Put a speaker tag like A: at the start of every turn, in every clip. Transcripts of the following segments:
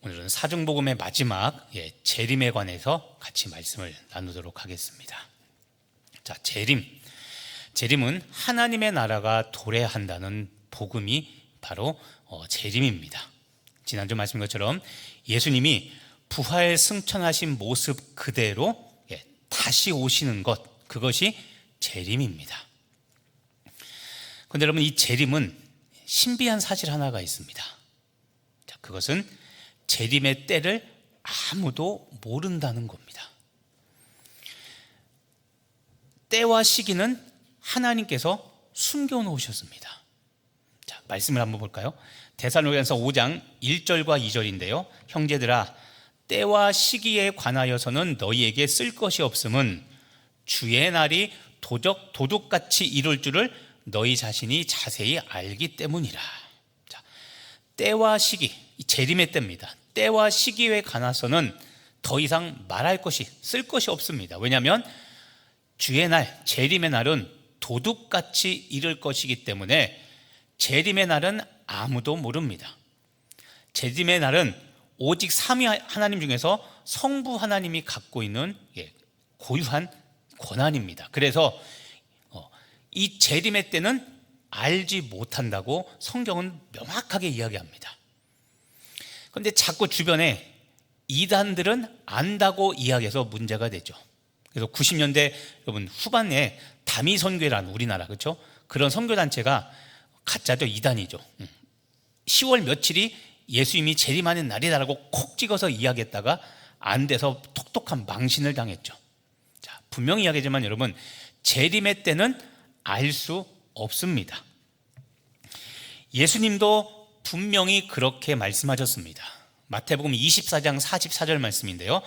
A: 오늘은 사중복음의 마지막 재림에 관해서 같이 말씀을 나누도록 하겠습니다. 자, 재림은 하나님의 나라가 도래한다는 복음이 바로 재림입니다. 지난주 말씀인 것처럼 예수님이 부활 승천하신 모습 그대로 다시 오시는 것, 그것이 재림입니다. 그런데 여러분, 이 재림은 신비한 사실 하나가 있습니다. 자, 그것은 재림의 때를 아무도 모른다는 겁니다. 때와 시기는 하나님께서 숨겨놓으셨습니다. 자, 말씀을 한번 볼까요? 데살로니가서 5장 1절과 2절인데요. 형제들아, 때와 시기에 관하여서는 너희에게 쓸 것이 없음은 주의 날이 도둑같이 이룰 줄을 너희 자신이 자세히 알기 때문이라. 자, 때와 시기, 재림의 때입니다. 때와 시기에 관해서는 더 이상 말할 것이, 쓸 것이 없습니다. 왜냐하면 주의 날, 재림의 날은 도둑같이 이를 것이기 때문에 재림의 날은 아무도 모릅니다. 재림의 날은 오직 삼위 하나님 중에서 성부 하나님이 갖고 있는 고유한 권한입니다. 그래서 이 재림의 때는 알지 못한다고 성경은 명확하게 이야기합니다. 그런데 자꾸 주변에 이단들은 안다고 이야기해서 문제가 되죠. 그래서 90년대 여러분 후반에 다미선교회라는 우리나라, 그렇죠? 그런 선교단체가 가짜죠, 이단이죠. 10월 며칠이 예수님이 재림하는 날이다라고 콕 찍어서 이야기했다가 안 돼서 톡톡한 망신을 당했죠. 자, 분명히 이야기하지만 여러분, 재림의 때는 알 수 없습니다. 예수님도 분명히 그렇게 말씀하셨습니다. 마태복음 24장 44절 말씀인데요.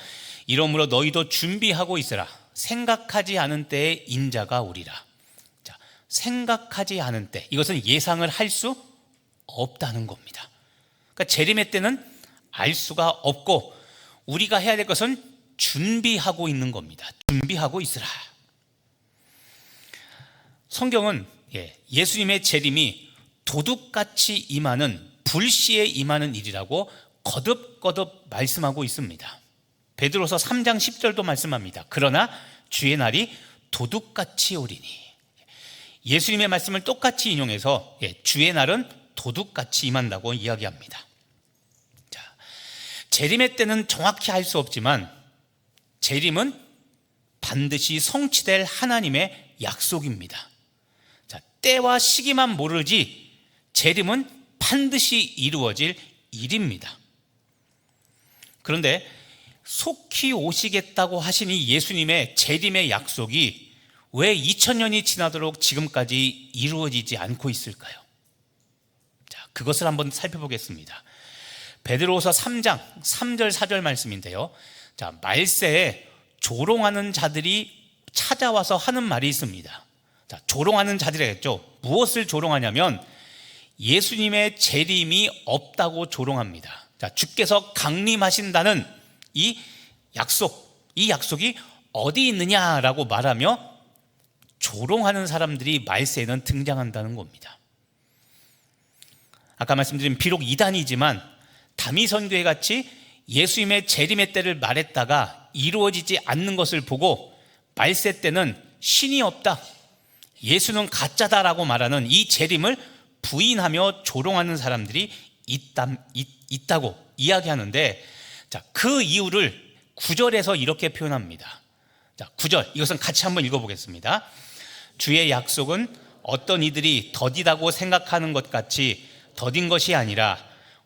A: 이러므로 너희도 준비하고 있으라. 생각하지 않은 때에 인자가 오리라. 자, 생각하지 않은 때, 이것은 예상을 할 수 없다는 겁니다. 그러니까 재림의 때는 알 수가 없고 우리가 해야 될 것은 준비하고 있는 겁니다. 준비하고 있으라. 성경은 예수님의 재림이 도둑같이 임하는, 불시에 임하는 일이라고 거듭거듭 말씀하고 있습니다. 베드로서 3장 10절도 말씀합니다. 그러나 주의 날이 도둑같이 오리니. 예수님의 말씀을 똑같이 인용해서 주의 날은 도둑같이 임한다고 이야기합니다. 자, 재림의 때는 정확히 알 수 없지만 재림은 반드시 성취될 하나님의 약속입니다. 자, 때와 시기만 모르지 재림은 반드시 이루어질 일입니다. 그런데 속히 오시겠다고 하시니 예수님의 재림의 약속이 왜 2000년이 지나도록 지금까지 이루어지지 않고 있을까요? 자, 그것을 한번 살펴보겠습니다. 베드로서 3장 3절 4절 말씀인데요. 자, 말세에 조롱하는 자들이 찾아와서 하는 말이 있습니다. 자, 조롱하는 자들이겠죠. 무엇을 조롱하냐면 예수님의 재림이 없다고 조롱합니다. 자, 주께서 강림하신다는 이 약속이 어디 있느냐라고 말하며 조롱하는 사람들이 말세에는 등장한다는 겁니다. 아까 말씀드린 비록 이단이지만 다미선교회 같이 예수님의 재림의 때를 말했다가 이루어지지 않는 것을 보고 말세 때는 신이 없다, 예수는 가짜다라고 말하는 이 재림을 부인하며 조롱하는 사람들이 있다고 이야기하는데, 자, 그 이유를 9절에서 이렇게 표현합니다. 자, 9절, 이것은 같이 한번 읽어보겠습니다. 주의 약속은 어떤 이들이 더디다고 생각하는 것 같이 더딘 것이 아니라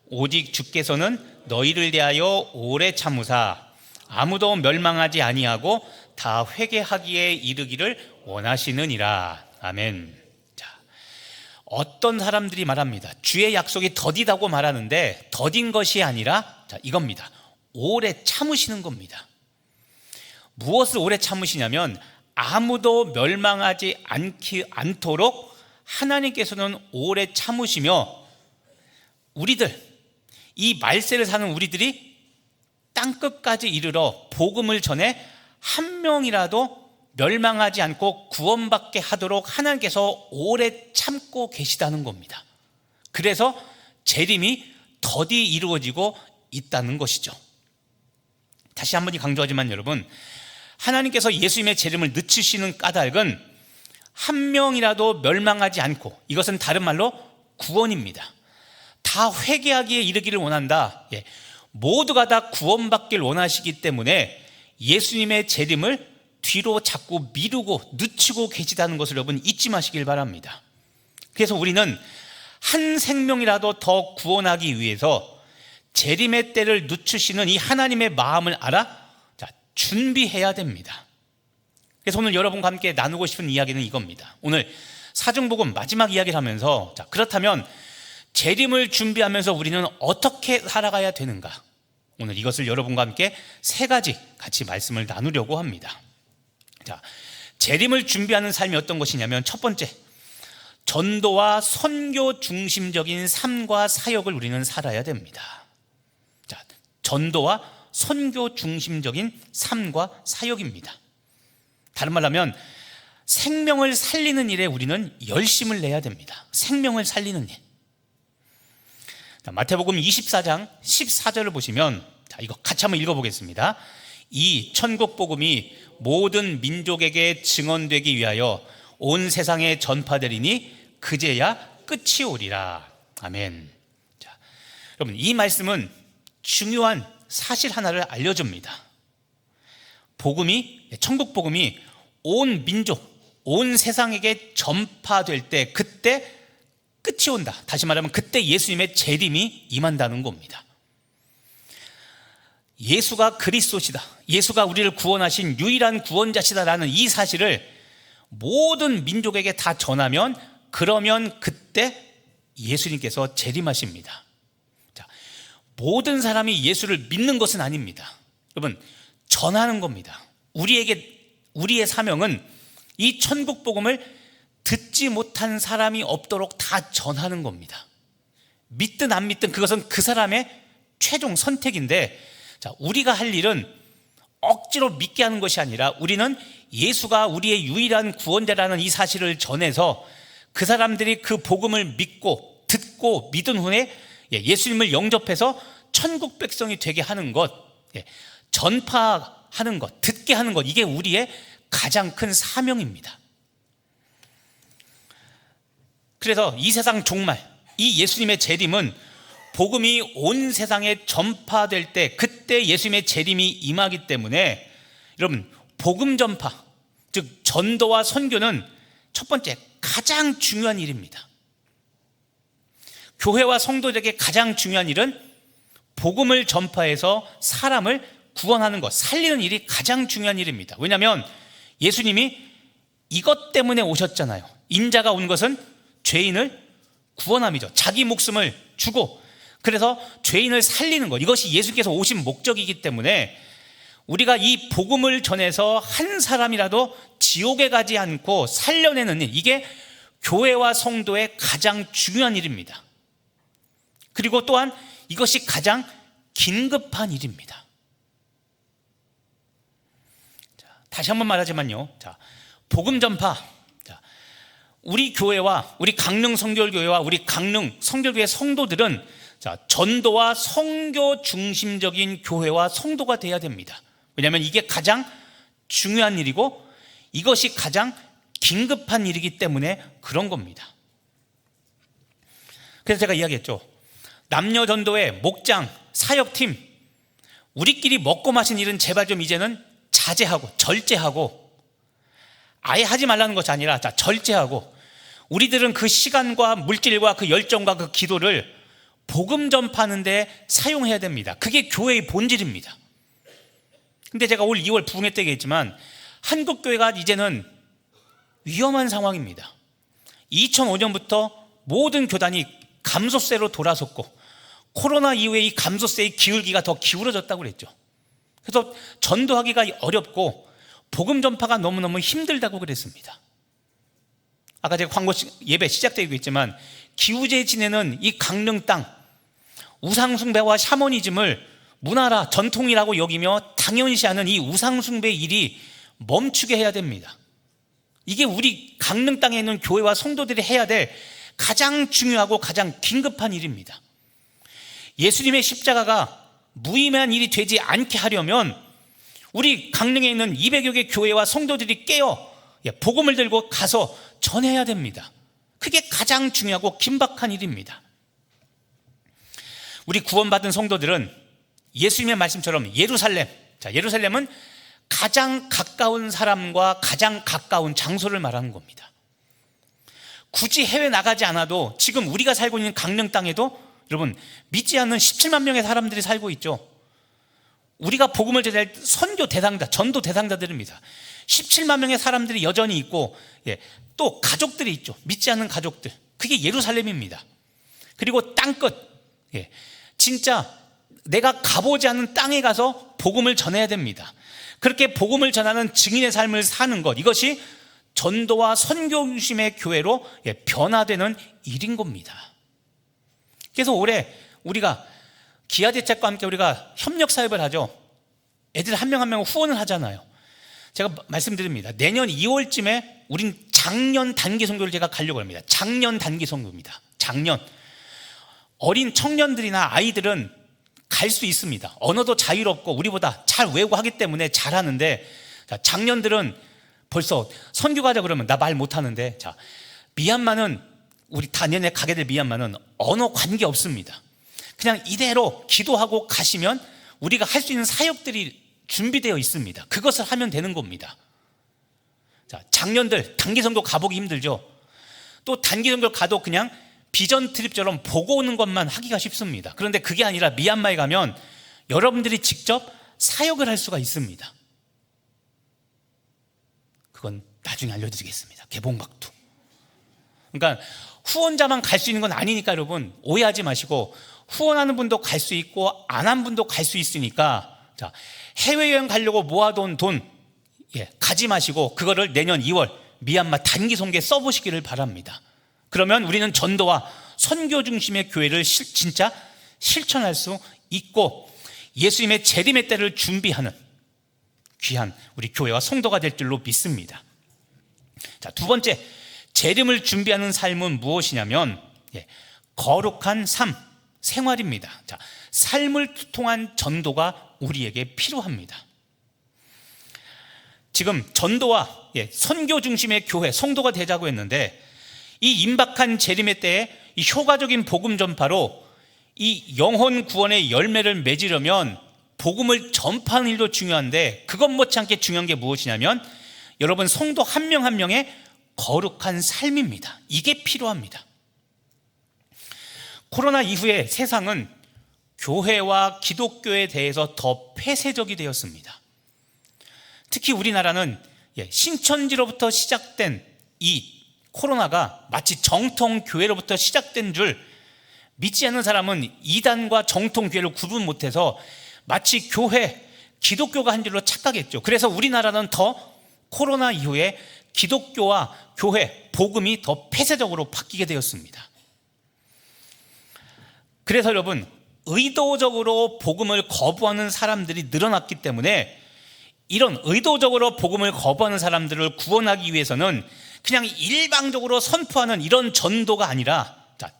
A: 오직 주께서는 너희를 대하여 오래 참으사 아무도 멸망하지 아니하고 다 회개하기에 이르기를 원하시느니라. 아멘. 자, 어떤 사람들이 말합니다. 주의 약속이 더디다고 말하는데 더딘 것이 아니라, 자, 이겁니다. 오래 참으시는 겁니다. 무엇을 오래 참으시냐면 아무도 멸망하지 않도록 하나님께서는 오래 참으시며 우리들, 이 말세를 사는 우리들이 땅끝까지 이르러 복음을 전해 한 명이라도 멸망하지 않고 구원받게 하도록 하나님께서 오래 참고 계시다는 겁니다. 그래서 재림이 더디 이루어지고 있다는 것이죠. 다시 한 번 강조하지만 여러분, 하나님께서 예수님의 재림을 늦추시는 까닭은 한 명이라도 멸망하지 않고, 이것은 다른 말로 구원입니다. 다 회개하기에 이르기를 원한다. 모두가 다 구원받길 원하시기 때문에 예수님의 재림을 뒤로 자꾸 미루고 늦추고 계시다는 것을 여러분 잊지 마시길 바랍니다. 그래서 우리는 한 생명이라도 더 구원하기 위해서 재림의 때를 늦추시는 이 하나님의 마음을 알아 준비해야 됩니다. 그래서 오늘 여러분과 함께 나누고 싶은 이야기는 이겁니다. 오늘 사중복음 마지막 이야기를 하면서 그렇다면 재림을 준비하면서 우리는 어떻게 살아가야 되는가, 오늘 이것을 여러분과 함께 세 가지 같이 말씀을 나누려고 합니다. 재림을 준비하는 삶이 어떤 것이냐면, 첫 번째, 전도와 선교 중심적인 삶과 사역을 우리는 살아야 됩니다. 전도와 선교 중심적인 삶과 사역입니다. 다른 말로 하면 생명을 살리는 일에 우리는 열심을 내야 됩니다. 생명을 살리는 일. 마태복음 24장 14절을 보시면, 이거 같이 한번 읽어보겠습니다. 이 천국 복음이 모든 민족에게 증언되기 위하여 온 세상에 전파되리니 그제야 끝이 오리라. 아멘. 여러분, 이 말씀은 중요한 사실 하나를 알려줍니다. 천국 복음이 온 민족, 온 세상에게 전파될 때, 그때 끝이 온다. 다시 말하면 그때 예수님의 재림이 임한다는 겁니다. 예수가 그리스도시다, 예수가 우리를 구원하신 유일한 구원자시다라는 이 사실을 모든 민족에게 다 전하면, 그러면 그때 예수님께서 재림하십니다. 모든 사람이 예수를 믿는 것은 아닙니다. 여러분, 전하는 겁니다. 우리의 사명은 이 천국 복음을 듣지 못한 사람이 없도록 다 전하는 겁니다. 믿든 안 믿든 그것은 그 사람의 최종 선택인데, 우리가 할 일은 억지로 믿게 하는 것이 아니라, 우리는 예수가 우리의 유일한 구원자라는 이 사실을 전해서 그 사람들이 그 복음을 믿고 듣고 믿은 후에 예수님을 영접해서 천국 백성이 되게 하는 것, 전파하는 것, 듣게 하는 것, 이게 우리의 가장 큰 사명입니다. 그래서 이 세상 종말, 이 예수님의 재림은 복음이 온 세상에 전파될 때, 그때 예수님의 재림이 임하기 때문에, 여러분, 복음 전파, 즉 전도와 선교는 첫 번째 가장 중요한 일입니다. 교회와 성도들에게 가장 중요한 일은 복음을 전파해서 사람을 구원하는 것, 살리는 일이 가장 중요한 일입니다. 왜냐하면 예수님이 이것 때문에 오셨잖아요. 인자가 온 것은 죄인을 구원함이죠. 자기 목숨을 주고, 그래서 죄인을 살리는 것, 이것이 예수께서 오신 목적이기 때문에 우리가 이 복음을 전해서 한 사람이라도 지옥에 가지 않고 살려내는 일, 이게 교회와 성도의 가장 중요한 일입니다. 그리고 또한 이것이 가장 긴급한 일입니다. 다시 한번 말하지만요, 복음 전파, 우리 교회와 우리 강릉 성결교회와 우리 강릉 성결교회 성도들은 전도와 선교 중심적인 교회와 성도가 돼야 됩니다. 왜냐하면 이게 가장 중요한 일이고 이것이 가장 긴급한 일이기 때문에 그런 겁니다. 그래서 제가 이야기했죠. 남녀 전도회, 목장, 사역팀, 우리끼리 먹고 마신 일은 제발 좀 이제는 자제하고 절제하고, 아예 하지 말라는 것이 아니라 절제하고, 우리들은 그 시간과 물질과 그 열정과 그 기도를 복음 전파하는 데 사용해야 됩니다. 그게 교회의 본질입니다. 근데 제가 올 2월 부흥회 때 얘기했지만 한국교회가 이제는 위험한 상황입니다. 2005년부터 모든 교단이 감소세로 돌아섰고, 코로나 이후에 이 감소세의 기울기가 더 기울어졌다고 그랬죠. 그래서 전도하기가 어렵고 복음 전파가 너무너무 힘들다고 그랬습니다. 아까 제가 광고 예배 시작되고 있지만, 기우제 지내는 이 강릉 땅, 우상숭배와 샤머니즘을 문화라 전통이라고 여기며 당연시하는 이 우상숭배 일이 멈추게 해야 됩니다. 이게 우리 강릉 땅에 있는 교회와 성도들이 해야 될 가장 중요하고 가장 긴급한 일입니다. 예수님의 십자가가 무의미한 일이 되지 않게 하려면 우리 강릉에 있는 200여 개 교회와 성도들이 깨어 복음을 들고 가서 전해야 됩니다. 그게 가장 중요하고 긴박한 일입니다. 우리 구원받은 성도들은 예수님의 말씀처럼 예루살렘은 가장 가까운 사람과 가장 가까운 장소를 말하는 겁니다. 굳이 해외 나가지 않아도 지금 우리가 살고 있는 강릉 땅에도 여러분 믿지 않는 17만 명의 사람들이 살고 있죠. 우리가 복음을 전할 선교 대상자, 전도 대상자들입니다. 17만 명의 사람들이 여전히 있고 또 가족들이 있죠. 믿지 않는 가족들. 그게 예루살렘입니다. 그리고 땅끝, 진짜 내가 가보지 않은 땅에 가서 복음을 전해야 됩니다. 그렇게 복음을 전하는 증인의 삶을 사는 것, 이것이 전도와 선교 중심의 교회로 변화되는 일인 겁니다. 그래서 올해 우리가 기아대책과 함께 우리가 협력 사역을 하죠. 애들 한 명 한 명 후원을 하잖아요. 제가 말씀드립니다. 내년 2월쯤에 우린 작년 단기 선교를 제가 가려고 합니다. 작년 단기 선교입니다. 작년. 어린 청년들이나 아이들은 갈 수 있습니다. 언어도 자유롭고 우리보다 잘 외우고 하기 때문에 잘하는데, 작년들은 벌써 선교 가자 그러면 나 말 못하는데, 미얀마는 우리 다년에 가게 될 미얀마는 언어 관계 없습니다. 그냥 이대로 기도하고 가시면 우리가 할 수 있는 사역들이 준비되어 있습니다. 그것을 하면 되는 겁니다. 작년들 단기 선교 가보기 힘들죠. 또 단기 선교 가도 그냥 비전 트립처럼 보고 오는 것만 하기가 쉽습니다. 그런데 그게 아니라 미얀마에 가면 여러분들이 직접 사역을 할 수가 있습니다. 그건 나중에 알려드리겠습니다. 개봉박두. 그러니까 후원자만 갈 수 있는 건 아니니까 여러분 오해하지 마시고, 후원하는 분도 갈 수 있고 안 한 분도 갈 수 있으니까 해외여행 가려고 모아둔 돈 가지 마시고 그거를 내년 2월 미얀마 단기 선교에 써보시기를 바랍니다. 그러면 우리는 전도와 선교 중심의 교회를 진짜 실천할 수 있고 예수님의 재림의 때를 준비하는 귀한 우리 교회와 성도가 될 줄로 믿습니다. 두 번째, 재림을 준비하는 삶은 무엇이냐면 거룩한 삶, 생활입니다. 삶을 통한 전도가 우리에게 필요합니다. 지금 전도와 선교 중심의 교회, 성도가 되자고 했는데, 이 임박한 재림의 때에 이 효과적인 복음 전파로 이 영혼 구원의 열매를 맺으려면 복음을 전파하는 일도 중요한데, 그것 못지않게 중요한 게 무엇이냐면 여러분 성도 한 명 한 명의 거룩한 삶입니다. 이게 필요합니다. 코로나 이후에 세상은 교회와 기독교에 대해서 더 폐쇄적이 되었습니다. 특히 우리나라는 신천지로부터 시작된 이 코로나가 마치 정통 교회로부터 시작된 줄 믿지 않는 사람은 이단과 정통 교회를 구분 못해서 마치 교회, 기독교가 한 줄로 착각했죠. 그래서 우리나라는 더 코로나 이후에 기독교와 교회, 복음이 더 폐쇄적으로 바뀌게 되었습니다. 그래서 여러분, 의도적으로 복음을 거부하는 사람들이 늘어났기 때문에 이런 의도적으로 복음을 거부하는 사람들을 구원하기 위해서는 그냥 일방적으로 선포하는 이런 전도가 아니라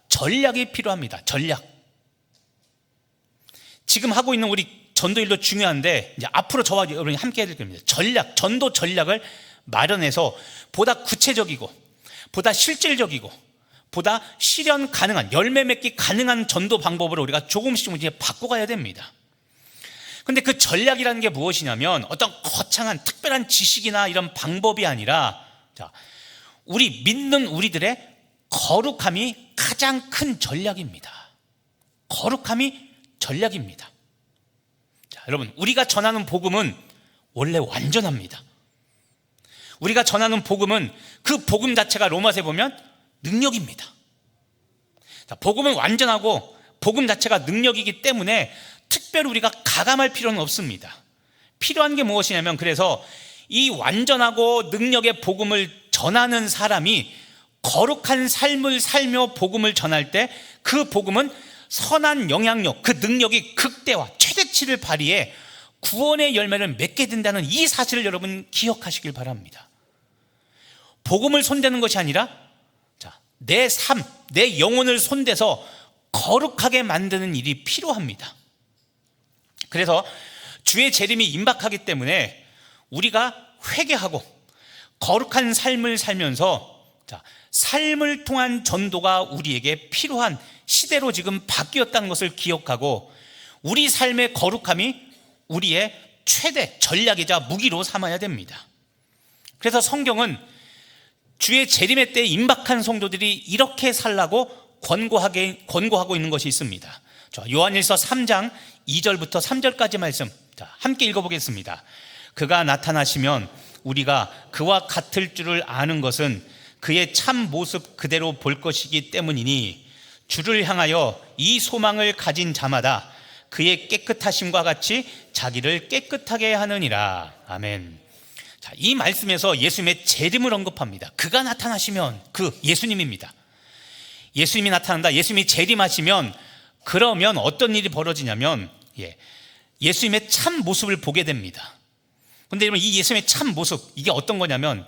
A: 전략이 필요합니다. 전략. 지금 하고 있는 우리 전도일도 중요한데 이제 앞으로 저와 여러분이 함께 해야 될 겁니다. 전략, 전도 전략을 마련해서 보다 구체적이고 보다 실질적이고 보다 실현 가능한, 열매 맺기 가능한 전도 방법으로 우리가 조금씩 이제 바꿔가야 됩니다. 근데 그 전략이라는 게 무엇이냐면 어떤 거창한 특별한 지식이나 이런 방법이 아니라 우리 믿는 우리들의 거룩함이 가장 큰 전략입니다. 거룩함이 전략입니다. 여러분, 우리가 전하는 복음은 원래 완전합니다. 우리가 전하는 복음은 그 복음 자체가 로마서에 보면 능력입니다. 복음은 완전하고 복음 자체가 능력이기 때문에 특별히 우리가 가감할 필요는 없습니다. 필요한 게 무엇이냐면, 그래서 이 완전하고 능력의 복음을 전하는 사람이 거룩한 삶을 살며 복음을 전할 때 그 복음은 선한 영향력, 그 능력이 극대화, 최대치를 발휘해 구원의 열매를 맺게 된다는 이 사실을 여러분 기억하시길 바랍니다. 복음을 손대는 것이 아니라 내 삶, 내 영혼을 손대서 거룩하게 만드는 일이 필요합니다. 그래서 주의 재림이 임박하기 때문에 우리가 회개하고 거룩한 삶을 살면서 삶을 통한 전도가 우리에게 필요한 시대로 지금 바뀌었다는 것을 기억하고 우리 삶의 거룩함이 우리의 최대 전략이자 무기로 삼아야 됩니다. 그래서 성경은 주의 재림의 때에 임박한 성도들이 이렇게 살라고 권고하고 있는 것이 있습니다. 요한일서 3장 2절부터 3절까지 말씀 함께 읽어보겠습니다. 그가 나타나시면 우리가 그와 같을 줄을 아는 것은 그의 참 모습 그대로 볼 것이기 때문이니 주를 향하여 이 소망을 가진 자마다 그의 깨끗하심과 같이 자기를 깨끗하게 하느니라. 아멘. 이 말씀에서 예수님의 재림을 언급합니다. 그가 나타나시면, 그 예수님입니다. 예수님이 나타난다, 예수님이 재림하시면 그러면 어떤 일이 벌어지냐면 예수님의 참 모습을 보게 됩니다. 그런데 여러분, 이 예수님의 참 모습, 이게 어떤 거냐면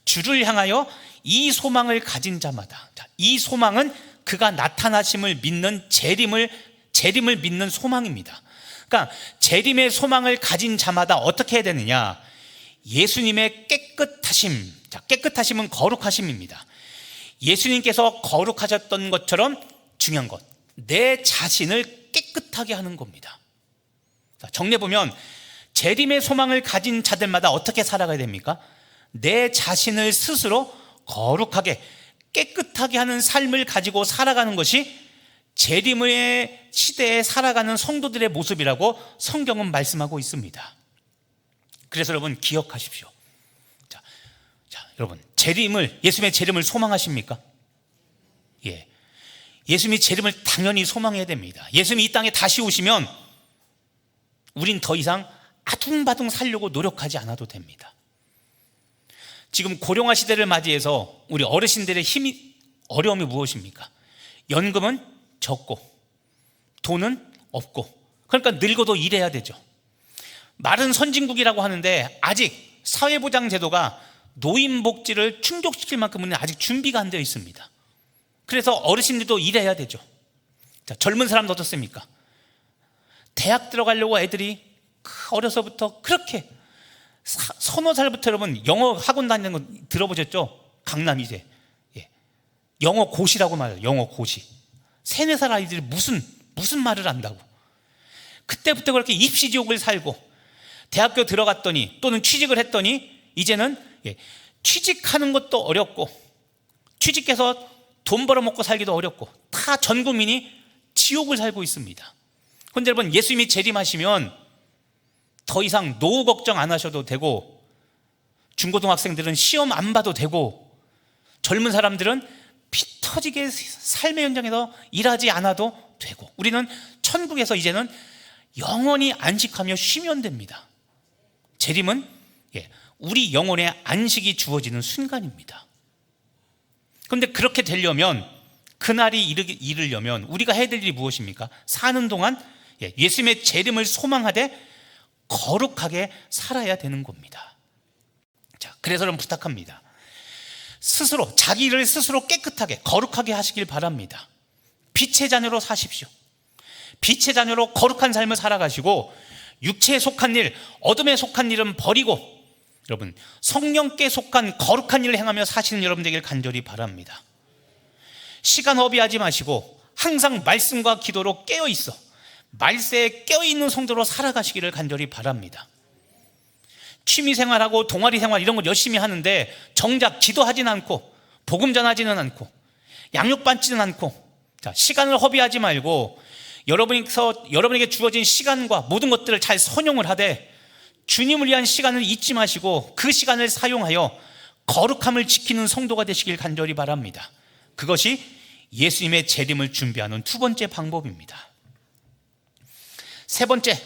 A: 주를 향하여 이 소망을 가진 자마다, 이 소망은 그가 나타나심을 믿는 재림을 믿는 소망입니다. 그러니까 재림의 소망을 가진 자마다 어떻게 해야 되느냐? 예수님의 깨끗하심, 깨끗하심은 거룩하심입니다. 예수님께서 거룩하셨던 것처럼 중요한 것, 내 자신을 깨끗하게 하는 겁니다. 정리해보면 재림의 소망을 가진 자들마다 어떻게 살아가야 됩니까? 내 자신을 스스로 거룩하게 깨끗하게 하는 삶을 가지고 살아가는 것이 재림의 시대에 살아가는 성도들의 모습이라고 성경은 말씀하고 있습니다. 그래서 여러분 기억하십시오. 자, 여러분, 예수님의 재림을 소망하십니까? 예. 예수님이 재림을 당연히 소망해야 됩니다. 예수님이 이 땅에 다시 오시면 우린 더 이상 아둥바둥 살려고 노력하지 않아도 됩니다. 지금 고령화 시대를 맞이해서 우리 어르신들의 어려움이 무엇입니까? 연금은 적고 돈은 없고, 그러니까 늙어도 일해야 되죠. 말은 선진국이라고 하는데 아직 사회보장 제도가 노인복지를 충족시킬 만큼은 아직 준비가 안 되어 있습니다. 그래서 어르신들도 일해야 되죠. 젊은 사람도 어떻습니까? 대학 들어가려고 애들이 어려서부터 그렇게 서너 살부터 여러분 영어 학원 다니는 거 들어보셨죠? 강남 이제 영어 고시라고 말해요. 영어 고시. 3, 4살 아이들이 무슨 말을 안다고. 그때부터 그렇게 입시지옥을 살고 대학교 들어갔더니 또는 취직을 했더니 이제는 취직하는 것도 어렵고 취직해서 돈 벌어먹고 살기도 어렵고 다 전 국민이 지옥을 살고 있습니다. 그런데 여러분, 예수님이 재림하시면 더 이상 노후 걱정 안 하셔도 되고, 중고등학생들은 시험 안 봐도 되고, 젊은 사람들은 피 터지게 삶의 현장에서 일하지 않아도 되고, 우리는 천국에서 이제는 영원히 안식하며 쉬면 됩니다. 재림은 우리 영혼의 안식이 주어지는 순간입니다. 그런데 그렇게 되려면, 그날이 이르려면 우리가 해야 될 일이 무엇입니까? 사는 동안 예수님의 재림을 소망하되 거룩하게 살아야 되는 겁니다. 자, 그래서 좀 부탁합니다. 자기를 스스로 깨끗하게 거룩하게 하시길 바랍니다. 빛의 자녀로 사십시오. 빛의 자녀로 거룩한 삶을 살아가시고, 육체에 속한 일, 어둠에 속한 일은 버리고 여러분 성령께 속한 거룩한 일을 행하며 사시는 여러분 되길 간절히 바랍니다. 시간 허비하지 마시고 항상 말씀과 기도로 깨어있어 말세에 깨어있는 성도로 살아가시기를 간절히 바랍니다. 취미생활하고 동아리생활 이런 걸 열심히 하는데 정작 기도하지는 않고 복음 전하지는 않고 양육 받지는 않고, 시간을 허비하지 말고 여러분에게 주어진 시간과 모든 것들을 잘 선용을 하되 주님을 위한 시간을 잊지 마시고 그 시간을 사용하여 거룩함을 지키는 성도가 되시길 간절히 바랍니다. 그것이 예수님의 재림을 준비하는 두 번째 방법입니다. 세 번째,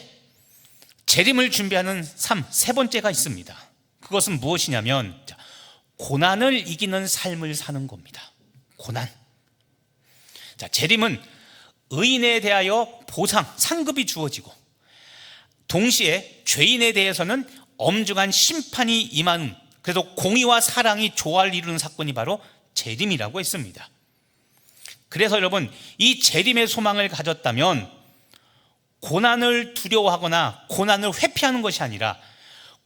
A: 재림을 준비하는 삶, 세 번째가 있습니다. 그것은 무엇이냐면 고난을 이기는 삶을 사는 겁니다. 고난. 재림은 의인에 대하여 보상, 상급이 주어지고 동시에 죄인에 대해서는 엄중한 심판이 임하는, 그래도 공의와 사랑이 조화를 이루는 사건이 바로 재림이라고 했습니다. 그래서 여러분, 이 재림의 소망을 가졌다면 고난을 두려워하거나 고난을 회피하는 것이 아니라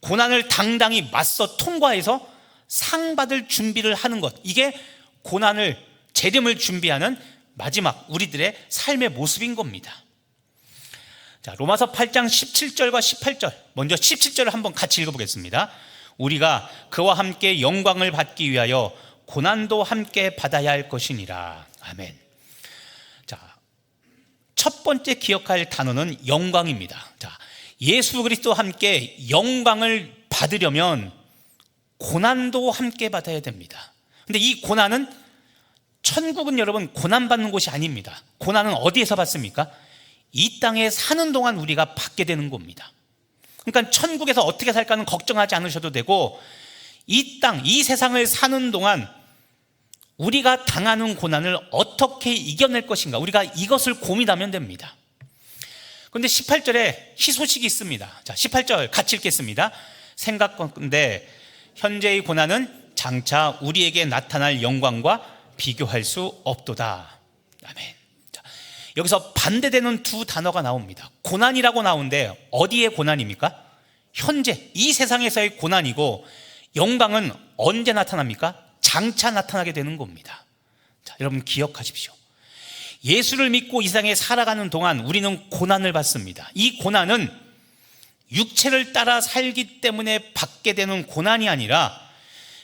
A: 고난을 당당히 맞서 통과해서 상 받을 준비를 하는 것, 이게 고난을 재림을 준비하는 마지막 우리들의 삶의 모습인 겁니다. 자, 로마서 8장 17절과 18절, 먼저 17절을 한번 같이 읽어보겠습니다. 우리가 그와 함께 영광을 받기 위하여 고난도 함께 받아야 할 것이니라. 아멘. 자, 첫 번째 기억할 단어는 영광입니다. 자, 예수 그리스도와 함께 영광을 받으려면 고난도 함께 받아야 됩니다. 근데 이 고난은, 천국은 여러분 고난받는 곳이 아닙니다. 고난은 어디에서 받습니까? 이 땅에 사는 동안 우리가 받게 되는 겁니다. 그러니까 천국에서 어떻게 살까는 걱정하지 않으셔도 되고, 이 땅, 이 세상을 사는 동안 우리가 당하는 고난을 어떻게 이겨낼 것인가, 우리가 이것을 고민하면 됩니다. 그런데 18절에 희소식이 있습니다. 자, 18절 같이 읽겠습니다. 생각건데 현재의 고난은 장차 우리에게 나타날 영광과 비교할 수 없도다. 아멘. 자, 여기서 반대되는 두 단어가 나옵니다. 고난이라고 나오는데 어디의 고난입니까? 현재 이 세상에서의 고난이고, 영광은 언제 나타납니까? 장차 나타나게 되는 겁니다. 자, 여러분 기억하십시오. 예수를 믿고 이 세상에 살아가는 동안 우리는 고난을 받습니다. 이 고난은 육체를 따라 살기 때문에 받게 되는 고난이 아니라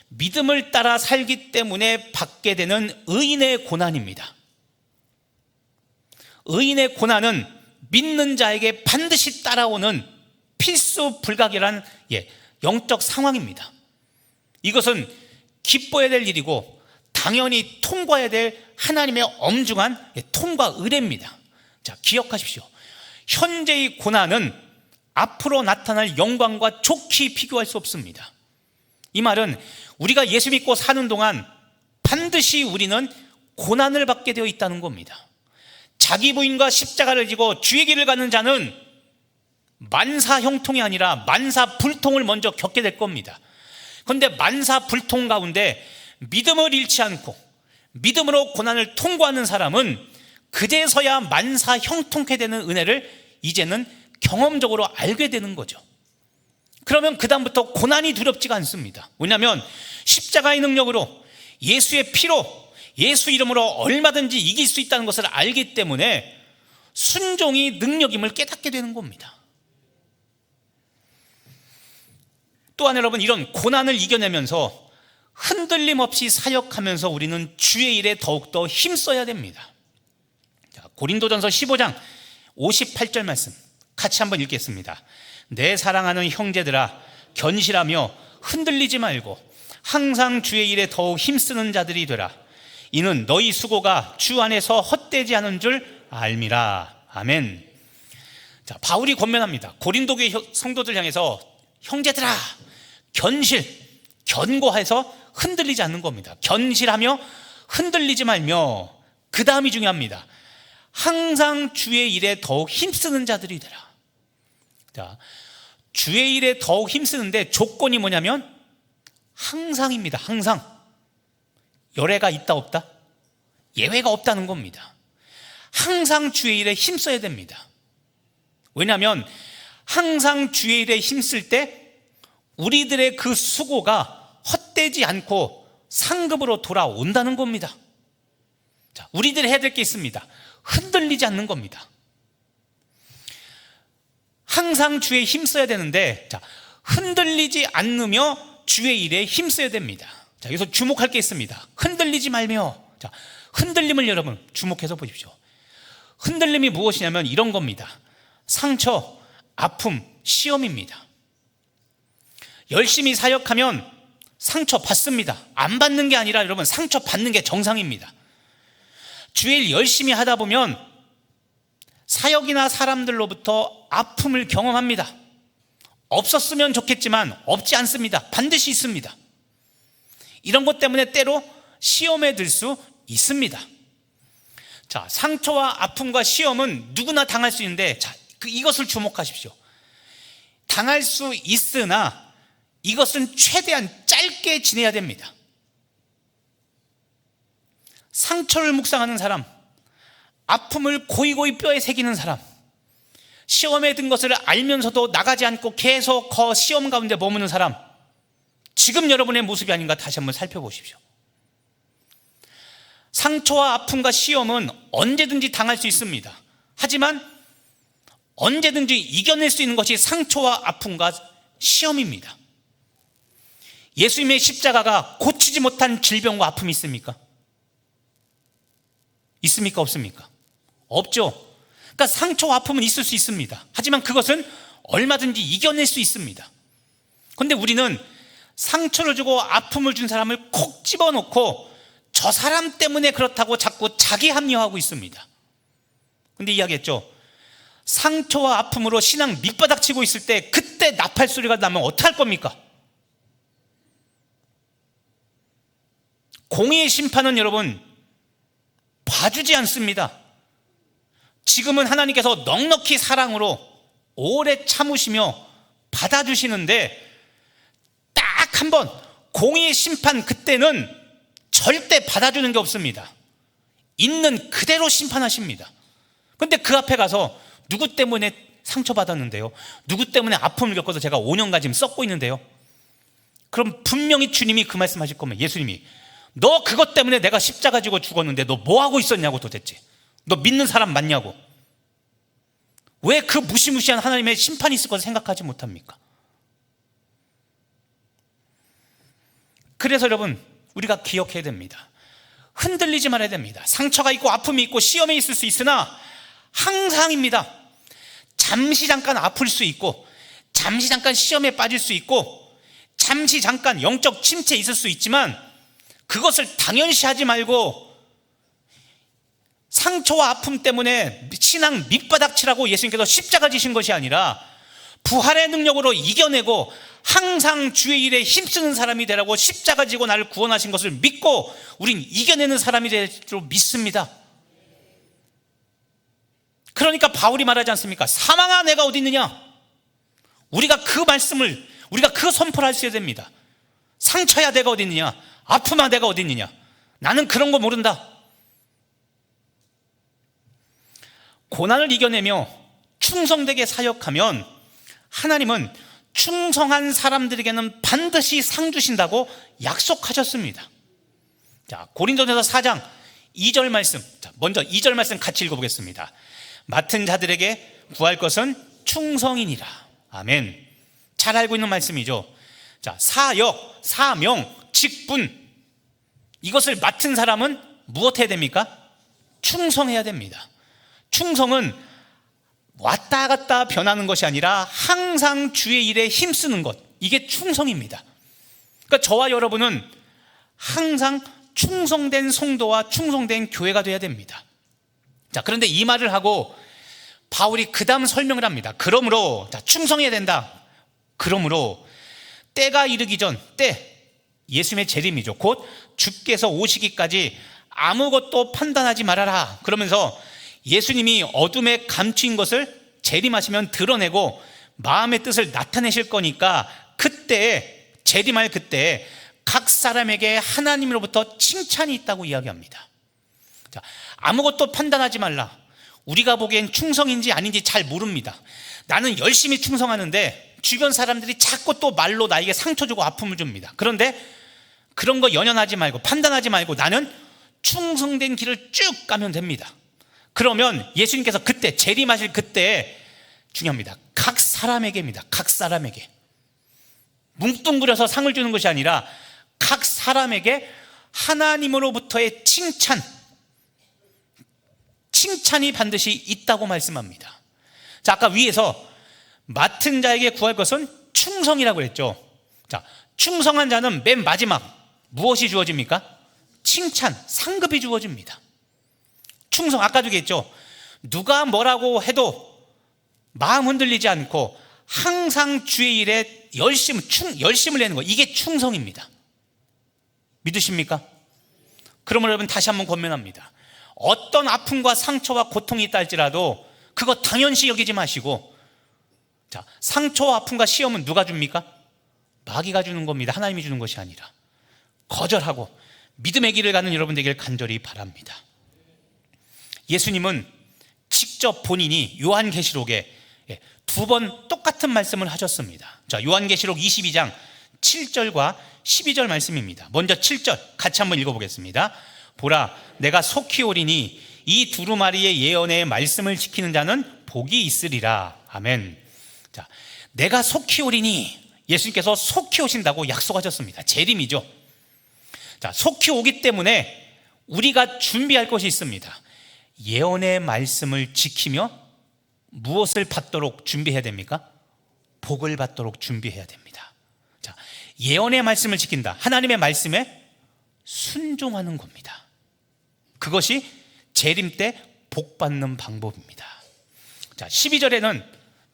A: 믿음을 따라 살기 때문에 받게 되는 의인의 고난입니다. 의인의 고난은 믿는 자에게 반드시 따라오는 필수 불가결한 영적 상황입니다. 이것은 기뻐야 될 일이고 당연히 통과해야 될 하나님의 엄중한 통과 의례입니다. 자, 기억하십시오. 현재의 고난은 앞으로 나타날 영광과 좋게 비교할 수 없습니다. 이 말은 우리가 예수 믿고 사는 동안 반드시 우리는 고난을 받게 되어 있다는 겁니다. 자기 부인과 십자가를 지고 주의 길을 가는 자는 만사 형통이 아니라 만사 불통을 먼저 겪게 될 겁니다. 그런데 만사 불통 가운데 믿음을 잃지 않고 믿음으로 고난을 통과하는 사람은 그제서야 만사 형통케 되는 은혜를 이제는 경험적으로 알게 되는 거죠. 그러면 그 다음부터 고난이 두렵지가 않습니다. 왜냐하면 십자가의 능력으로, 예수의 피로, 예수 이름으로 얼마든지 이길 수 있다는 것을 알기 때문에 순종이 능력임을 깨닫게 되는 겁니다. 또한 여러분, 이런 고난을 이겨내면서 흔들림 없이 사역하면서 우리는 주의 일에 더욱더 힘써야 됩니다. 자, 고린도전서 15장 58절 말씀 같이 한번 읽겠습니다. 내 사랑하는 형제들아, 견실하며 흔들리지 말고 항상 주의 일에 더욱 힘쓰는 자들이 되라. 이는 너희 수고가 주 안에서 헛되지 않은 줄 알미라. 아멘. 자, 바울이 권면합니다. 고린도 교회 성도들 향해서 형제들아, 견고해서 흔들리지 않는 겁니다. 견실하며 흔들리지 말며, 그 다음이 중요합니다. 항상 주의 일에 더욱 힘쓰는 자들이 되라. 자, 주의 일에 더욱 힘쓰는데 조건이 뭐냐면 항상입니다. 항상. 열애가 있다 없다? 예외가 없다는 겁니다. 항상 주의 일에 힘써야 됩니다. 왜냐하면 항상 주의 일에 힘쓸 때 우리들의 그 수고가 헛되지 않고 상급으로 돌아온다는 겁니다. 자, 우리들이 해야 될 게 있습니다. 흔들리지 않는 겁니다. 항상 주에 힘써야 되는데, 자, 흔들리지 않으며 주의 일에 힘써야 됩니다. 자, 여기서 주목할 게 있습니다. 흔들리지 말며. 자, 흔들림을 여러분 주목해서 보십시오. 흔들림이 무엇이냐면 이런 겁니다. 상처, 아픔, 시험입니다. 열심히 사역하면 상처 받습니다. 안 받는 게 아니라 여러분 상처 받는 게 정상입니다. 주의 일 열심히 하다 보면 사역이나 사람들로부터 아픔을 경험합니다. 없었으면 좋겠지만 없지 않습니다. 반드시 있습니다. 이런 것 때문에 때로 시험에 들 수 있습니다. 자, 상처와 아픔과 시험은 누구나 당할 수 있는데, 자, 이것을 주목하십시오. 당할 수 있으나 이것은 최대한 짧게 지내야 됩니다. 상처를 묵상하는 사람, 아픔을 고이고이 뼈에 새기는 사람, 시험에 든 것을 알면서도 나가지 않고 계속 그 시험 가운데 머무는 사람, 지금 여러분의 모습이 아닌가 다시 한번 살펴보십시오. 상처와 아픔과 시험은 언제든지 당할 수 있습니다. 하지만 언제든지 이겨낼 수 있는 것이 상처와 아픔과 시험입니다. 예수님의 십자가가 고치지 못한 질병과 아픔이 있습니까? 있습니까? 없습니까? 없죠. 그러니까 상처와 아픔은 있을 수 있습니다. 하지만 그것은 얼마든지 이겨낼 수 있습니다. 그런데 우리는 상처를 주고 아픔을 준 사람을 콕 집어넣고 저 사람 때문에 그렇다고 자꾸 자기 합리화하고 있습니다. 그런데 이야기했죠. 상처와 아픔으로 신앙 밑바닥 치고 있을 때 그때 나팔 소리가 나면 어떡할 겁니까? 공의의 심판은 여러분 봐주지 않습니다. 지금은 하나님께서 넉넉히 사랑으로 오래 참으시며 받아주시는데 딱 한 번 공의의 심판 그때는 절대 받아주는 게 없습니다. 있는 그대로 심판하십니다. 그런데 그 앞에 가서 누구 때문에 상처받았는데요? 누구 때문에 아픔을 겪어서 제가 5년간 지금 썩고 있는데요? 그럼 분명히 주님이 그 말씀하실 거면, 예수님이 너 그것 때문에 내가 십자가 지고 죽었는데 너 뭐하고 있었냐고, 도대체 너 믿는 사람 맞냐고. 왜 그 무시무시한 하나님의 심판이 있을 것을 생각하지 못합니까? 그래서 여러분 우리가 기억해야 됩니다. 흔들리지 말아야 됩니다. 상처가 있고 아픔이 있고 시험이 있을 수 있으나 항상입니다. 잠시 잠깐 아플 수 있고 잠시 잠깐 시험에 빠질 수 있고 잠시 잠깐 영적 침체 있을 수 있지만 그것을 당연시하지 말고 상처와 아픔 때문에 신앙 밑바닥 치라고 예수님께서 십자가 지신 것이 아니라 부활의 능력으로 이겨내고 항상 주의 일에 힘쓰는 사람이 되라고 십자가 지고 나를 구원하신 것을 믿고 우린 이겨내는 사람이 될 줄 믿습니다. 그러니까 바울이 말하지 않습니까? 사망아 내가 어디 있느냐? 우리가 그 말씀을, 우리가 그 선포를 할 수 있어야 됩니다. 상처야 내가 어디 있느냐? 아픔아 내가 어디 있느냐? 나는 그런 거 모른다. 고난을 이겨내며 충성되게 사역하면 하나님은 충성한 사람들에게는 반드시 상 주신다고 약속하셨습니다. 자, 고린도전서 4장 2절 말씀, 먼저 2절 말씀 같이 읽어보겠습니다. 맡은 자들에게 구할 것은 충성이니라. 아멘. 잘 알고 있는 말씀이죠. 자, 사역, 사명, 직분, 이것을 맡은 사람은 무엇 해야 됩니까? 충성해야 됩니다. 충성은 왔다 갔다 변하는 것이 아니라 항상 주의 일에 힘쓰는 것, 이게 충성입니다. 그러니까 저와 여러분은 항상 충성된 성도와 충성된 교회가 돼야 됩니다. 자, 그런데 이 말을 하고 바울이 그 다음 설명을 합니다. 그러므로, 자, 충성해야 된다. 그러므로 때가 이르기 전, 때, 예수님의 재림이죠. 곧 주께서 오시기까지 아무것도 판단하지 말아라. 그러면서 예수님이 어둠에 감추인 것을 재림하시면 드러내고 마음의 뜻을 나타내실 거니까 그때, 재림할 그때 각 사람에게 하나님으로부터 칭찬이 있다고 이야기합니다. 자, 아무것도 판단하지 말라. 우리가 보기엔 충성인지 아닌지 잘 모릅니다. 나는 열심히 충성하는데 주변 사람들이 자꾸 또 말로 나에게 상처 주고 아픔을 줍니다. 그런데 그런 거 연연하지 말고 판단하지 말고 나는 충성된 길을 쭉 가면 됩니다. 그러면 예수님께서 그때 재림하실 그때 중요합니다. 각 사람에게입니다. 각 사람에게 뭉뚱그려서 상을 주는 것이 아니라 각 사람에게 하나님으로부터의 칭찬이 반드시 있다고 말씀합니다. 자, 아까 위에서 맡은 자에게 구할 것은 충성이라고 했죠. 자, 충성한 자는 맨 마지막 무엇이 주어집니까? 칭찬, 상급이 주어집니다. 충성, 아까도 얘기했죠. 누가 뭐라고 해도 마음 흔들리지 않고 항상 주의 일에 열심을 내는 거, 이게 충성입니다. 믿으십니까? 그러면 여러분 다시 한번 권면합니다. 어떤 아픔과 상처와 고통이 있다 할지라도 그거 당연시 여기지 마시고, 자, 상처와 아픔과 시험은 누가 줍니까? 마귀가 주는 겁니다. 하나님이 주는 것이 아니라. 거절하고 믿음의 길을 가는 여러분 되길 간절히 바랍니다. 예수님은 직접 본인이 요한계시록에 두 번 똑같은 말씀을 하셨습니다. 자, 요한계시록 22장 7절과 12절 말씀입니다. 먼저 7절 같이 한번 읽어보겠습니다. 보라, 내가 속히 오리니 이 두루마리의 예언의 말씀을 지키는 자는 복이 있으리라. 아멘. 자, 내가 속히 오리니, 예수님께서 속히 오신다고 약속하셨습니다. 재림이죠. 자, 속히 오기 때문에 우리가 준비할 것이 있습니다. 예언의 말씀을 지키며 무엇을 받도록 준비해야 됩니까? 복을 받도록 준비해야 됩니다. 자, 예언의 말씀을 지킨다. 하나님의 말씀에 순종하는 겁니다. 그것이 재림 때 복 받는 방법입니다. 자, 12절에는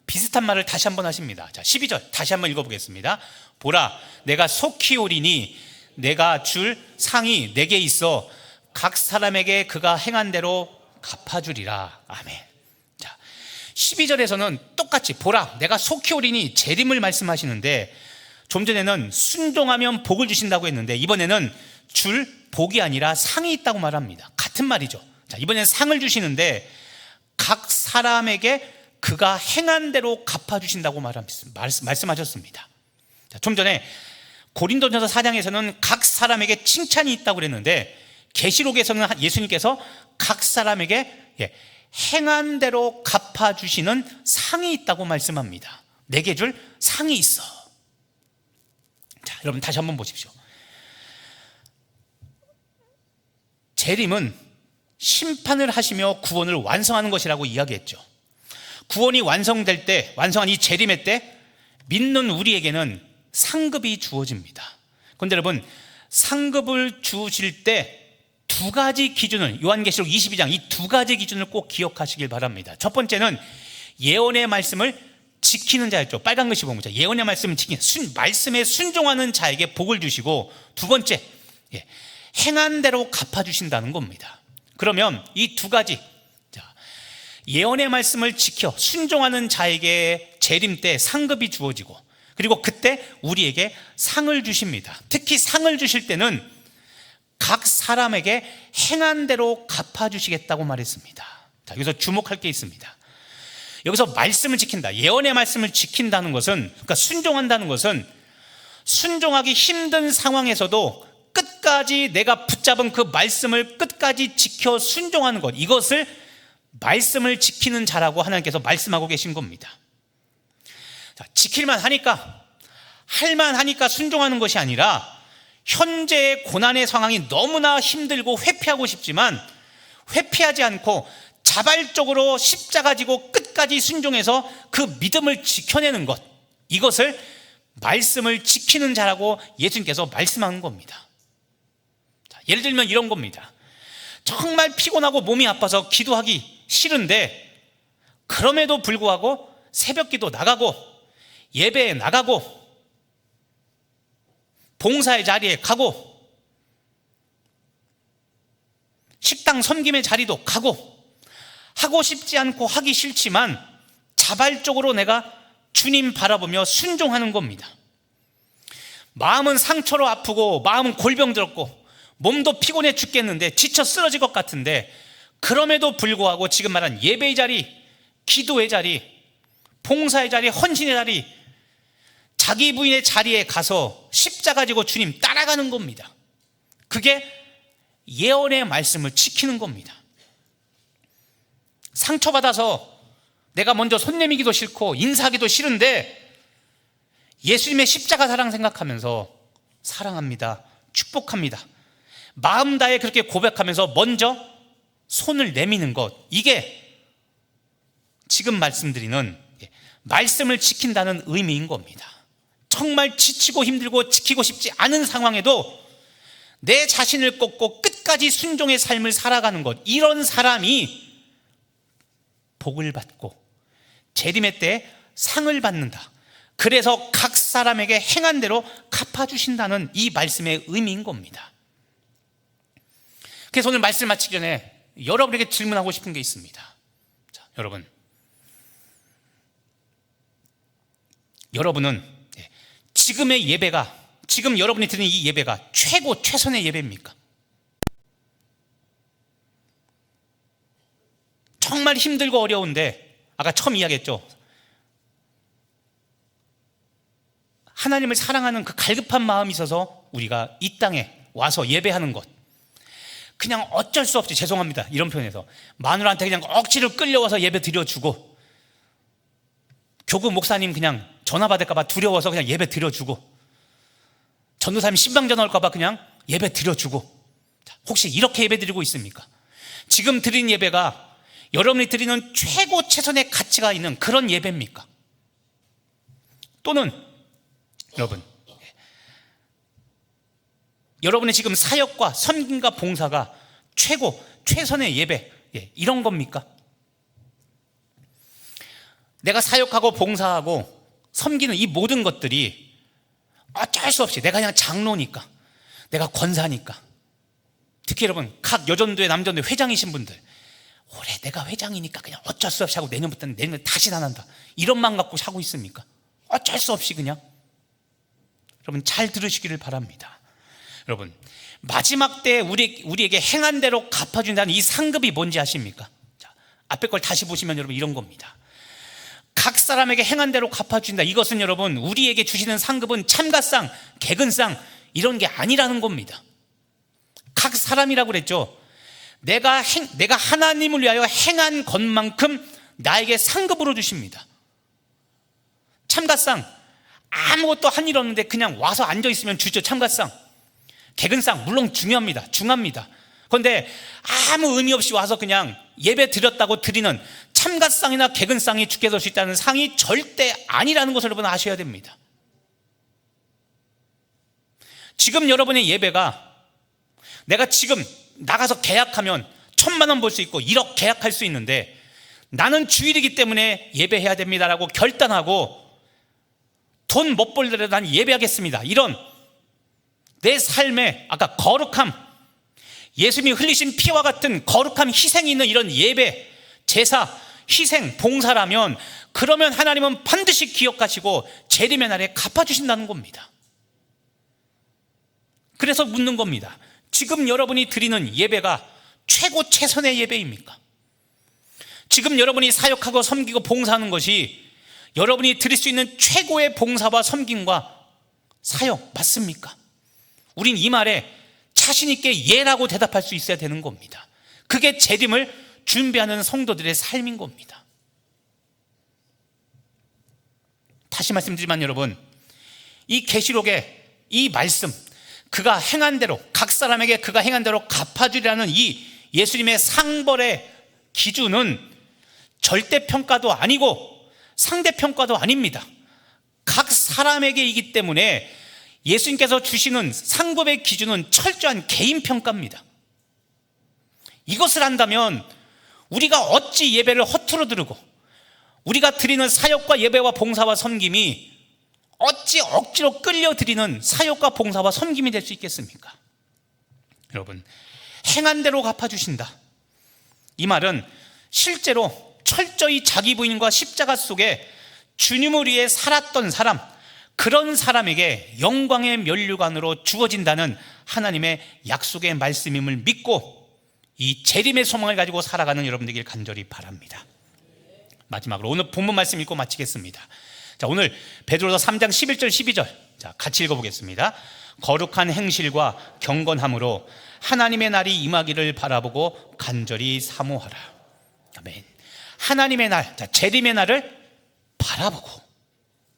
A: 비슷한 말을 다시 한번 하십니다. 자, 12절 다시 한번 읽어보겠습니다. 보라, 내가 속히 오리니 내가 줄 상이 내게 있어 각 사람에게 그가 행한 대로 갚아주리라. 아멘. 자, 12절에서는 똑같이 보라, 내가 속히 오리니 재림을 말씀하시는데, 좀 전에는 순종하면 복을 주신다고 했는데 이번에는 줄 복이 아니라 상이 있다고 말합니다. 같은 말이죠. 자, 이번에는 상을 주시는데 각 사람에게 그가 행한 대로 갚아주신다고 말씀하셨습니다. 자, 좀 전에 고린도전서 4장에서는 각 사람에게 칭찬이 있다고 그랬는데, 계시록에서는 예수님께서 각 사람에게 행한 대로 갚아주시는 상이 있다고 말씀합니다. 내게 줄 상이 있어. 자, 여러분 다시 한번 보십시오. 재림은 심판을 하시며 구원을 완성하는 것이라고 이야기했죠. 구원이 완성될 때, 완성한 이 재림의 때 믿는 우리에게는 상급이 주어집니다. 그런데 여러분, 상급을 주실 때 두 가지 기준을, 요한계시록 22장 이 두 가지 기준을 꼭 기억하시길 바랍니다. 첫 번째는 예언의 말씀을 지키는 자였죠. 빨간 글씨 보면 예언의 말씀을 지키는, 말씀에 순종하는 자에게 복을 주시고, 두 번째, 행한 대로 갚아주신다는 겁니다. 그러면 이 두 가지, 예언의 말씀을 지켜 순종하는 자에게 재림 때 상급이 주어지고, 그리고 그때 우리에게 상을 주십니다. 특히 상을 주실 때는 각 사람에게 행한 대로 갚아주시겠다고 말했습니다. 자, 여기서 주목할 게 있습니다. 여기서 말씀을 지킨다, 예언의 말씀을 지킨다는 것은, 그러니까 순종한다는 것은 순종하기 힘든 상황에서도 끝까지 내가 붙잡은 그 말씀을 끝까지 지켜 순종하는 것, 이것을 말씀을 지키는 자라고 하나님께서 말씀하고 계신 겁니다. 자, 지킬만 하니까, 할만 하니까 순종하는 것이 아니라, 현재의 고난의 상황이 너무나 힘들고 회피하고 싶지만 회피하지 않고 자발적으로 십자가 지고 끝까지 순종해서 그 믿음을 지켜내는 것, 이것을 말씀을 지키는 자라고 예수님께서 말씀하는 겁니다. 자, 예를 들면 이런 겁니다. 정말 피곤하고 몸이 아파서 기도하기 싫은데, 그럼에도 불구하고 새벽기도 나가고 예배에 나가고 봉사의 자리에 가고 식당 섬김의 자리도 가고, 하고 싶지 않고 하기 싫지만 자발적으로 내가 주님 바라보며 순종하는 겁니다. 마음은 상처로 아프고 마음은 골병 들었고 몸도 피곤해 죽겠는데 지쳐 쓰러질 것 같은데, 그럼에도 불구하고 지금 말한 예배의 자리, 기도의 자리, 봉사의 자리, 헌신의 자리, 자기 부인의 자리에 가서 십자가 지고 주님 따라가는 겁니다. 그게 예언의 말씀을 지키는 겁니다. 상처받아서 내가 먼저 손 내미기도 싫고 인사하기도 싫은데 예수님의 십자가 사랑 생각하면서 사랑합니다, 축복합니다, 마음 다해 그렇게 고백하면서 먼저 손을 내미는 것, 이게 지금 말씀드리는 말씀을 지킨다는 의미인 겁니다. 정말 지치고 힘들고 지키고 싶지 않은 상황에도 내 자신을 꺾고 끝까지 순종의 삶을 살아가는 것, 이런 사람이 복을 받고 재림의 때 상을 받는다. 그래서 각 사람에게 행한 대로 갚아주신다는 이 말씀의 의미인 겁니다. 그래서 오늘 말씀 마치기 전에 여러분에게 질문하고 싶은 게 있습니다. 자, 여러분은 지금의 예배가, 지금 여러분이 드리는 이 예배가 최선의 예배입니까? 정말 힘들고 어려운데, 아까 처음 이야기했죠, 하나님을 사랑하는 그 갈급한 마음이 있어서 우리가 이 땅에 와서 예배하는 것, 그냥 어쩔 수 없이, 죄송합니다 이런 표현에서, 마누라한테 그냥 억지로 끌려와서 예배 드려주고, 교구 목사님 그냥 전화 받을까봐 두려워서 그냥 예배 드려주고, 전도사님 신방 전화 올까봐 그냥 예배 드려주고, 혹시 이렇게 예배 드리고 있습니까? 지금 드린 예배가 여러분이 드리는 최고 최선의 가치가 있는 그런 예배입니까? 또는 여러분의 지금 사역과 섬김과 봉사가 최고 최선의 예배, 이런 겁니까? 내가 사역하고 봉사하고 섬기는 이 모든 것들이 어쩔 수 없이 내가 그냥 장로니까, 내가 권사니까, 특히 여러분 각 여전도회 남전도회 회장이신 분들, 올해 내가 회장이니까 그냥 어쩔 수 없이 하고 내년에 다시 안 한다, 이런 마음 갖고 하고 있습니까? 어쩔 수 없이 그냥. 여러분 잘 들으시기를 바랍니다. 여러분, 마지막 때 우리에게 행한 대로 갚아준다는 이 상급이 뭔지 아십니까? 자, 앞에 걸 다시 보시면 여러분 이런 겁니다. 각 사람에게 행한 대로 갚아준다. 이것은 여러분 우리에게 주시는 상급은 참가상, 개근상 이런 게 아니라는 겁니다. 각 사람이라고 그랬죠. 내가 하나님을 위하여 행한 것만큼 나에게 상급으로 주십니다. 참가상, 아무것도 한 일 없는데 그냥 와서 앉아있으면 주죠. 참가상. 개근상 물론 중요합니다. 그런데 아무 의미 없이 와서 그냥 예배 드렸다고 드리는 참가상이나 개근상이 주께서 주시다는 상이 절대 아니라는 것을 여러분 아셔야 됩니다. 지금 여러분의 예배가, 내가 지금 나가서 계약하면 1,000만 원 벌 수 있고 1억 계약할 수 있는데, 나는 주일이기 때문에 예배해야 됩니다라고 결단하고 돈 못 벌더라도 난 예배하겠습니다, 이런 내 삶의 아까 거룩함, 예수님이 흘리신 피와 같은 거룩함, 희생이 있는 이런 예배, 제사, 희생, 봉사라면, 그러면 하나님은 반드시 기억하시고 재림의 날에 갚아주신다는 겁니다. 그래서 묻는 겁니다. 지금 여러분이 드리는 예배가 최고 최선의 예배입니까? 지금 여러분이 사역하고 섬기고 봉사하는 것이 여러분이 드릴 수 있는 최고의 봉사와 섬김과 사역 맞습니까? 우린 이 말에 자신 있게 예라고 대답할 수 있어야 되는 겁니다. 그게 재림을 준비하는 성도들의 삶인 겁니다. 다시 말씀드리지만 여러분, 이 계시록의 이 말씀, 그가 행한 대로, 각 사람에게 그가 행한 대로 갚아주리라는 이 예수님의 상벌의 기준은 절대평가도 아니고 상대평가도 아닙니다. 각 사람에게이기 때문에 예수님께서 주시는 상급의 기준은 철저한 개인평가입니다. 이것을 한다면 우리가 어찌 예배를 허투루 드리고, 우리가 드리는 사역과 예배와 봉사와 섬김이 어찌 억지로 끌려드리는 사역과 봉사와 섬김이 될 수 있겠습니까? 여러분, 행한 대로 갚아주신다, 이 말은 실제로 철저히 자기 부인과 십자가 속에 주님을 위해 살았던 사람, 그런 사람에게 영광의 면류관으로 주어진다는 하나님의 약속의 말씀임을 믿고 이 재림의 소망을 가지고 살아가는 여러분 되길 간절히 바랍니다. 마지막으로 오늘 본문 말씀 읽고 마치겠습니다. 자, 오늘 베드로서 3장 11절 12절 자, 같이 읽어보겠습니다. 거룩한 행실과 경건함으로 하나님의 날이 임하기를 바라보고 간절히 사모하라. 아멘. 하나님의 날, 자, 재림의 날을 바라보고,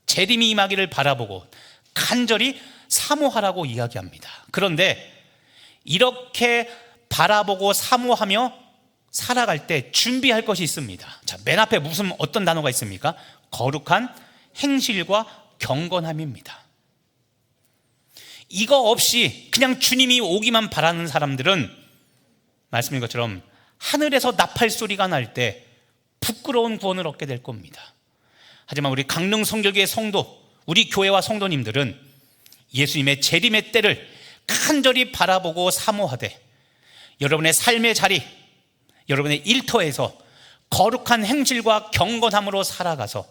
A: 재림이 임하기를 바라보고 간절히 사모하라고 이야기합니다. 그런데 이렇게 바라보고 사모하며 살아갈 때 준비할 것이 있습니다. 자, 맨 앞에 어떤 단어가 있습니까? 거룩한 행실과 경건함입니다. 이거 없이 그냥 주님이 오기만 바라는 사람들은 말씀인 것처럼 하늘에서 나팔 소리가 날 때 부끄러운 구원을 얻게 될 겁니다. 하지만 우리 강릉 성결교회 성도, 우리 교회와 성도님들은 예수님의 재림의 때를 간절히 바라보고 사모하되 여러분의 삶의 자리, 여러분의 일터에서 거룩한 행실과 경건함으로 살아가서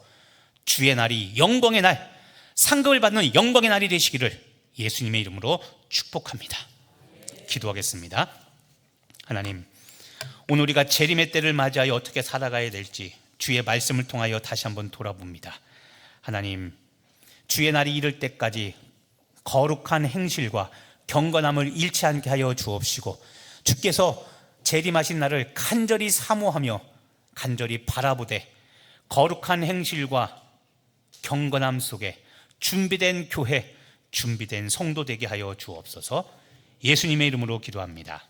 A: 주의 날이 영광의 날, 상급을 받는 영광의 날이 되시기를 예수님의 이름으로 축복합니다. 기도하겠습니다. 하나님, 오늘 우리가 재림의 때를 맞이하여 어떻게 살아가야 될지 주의 말씀을 통하여 다시 한번 돌아봅니다. 하나님, 주의 날이 이를 때까지 거룩한 행실과 경건함을 잃지 않게 하여 주옵시고, 주께서 재림하신 날을 간절히 사모하며 간절히 바라보되 거룩한 행실과 경건함 속에 준비된 교회, 준비된 성도 되게 하여 주옵소서. 예수님의 이름으로 기도합니다.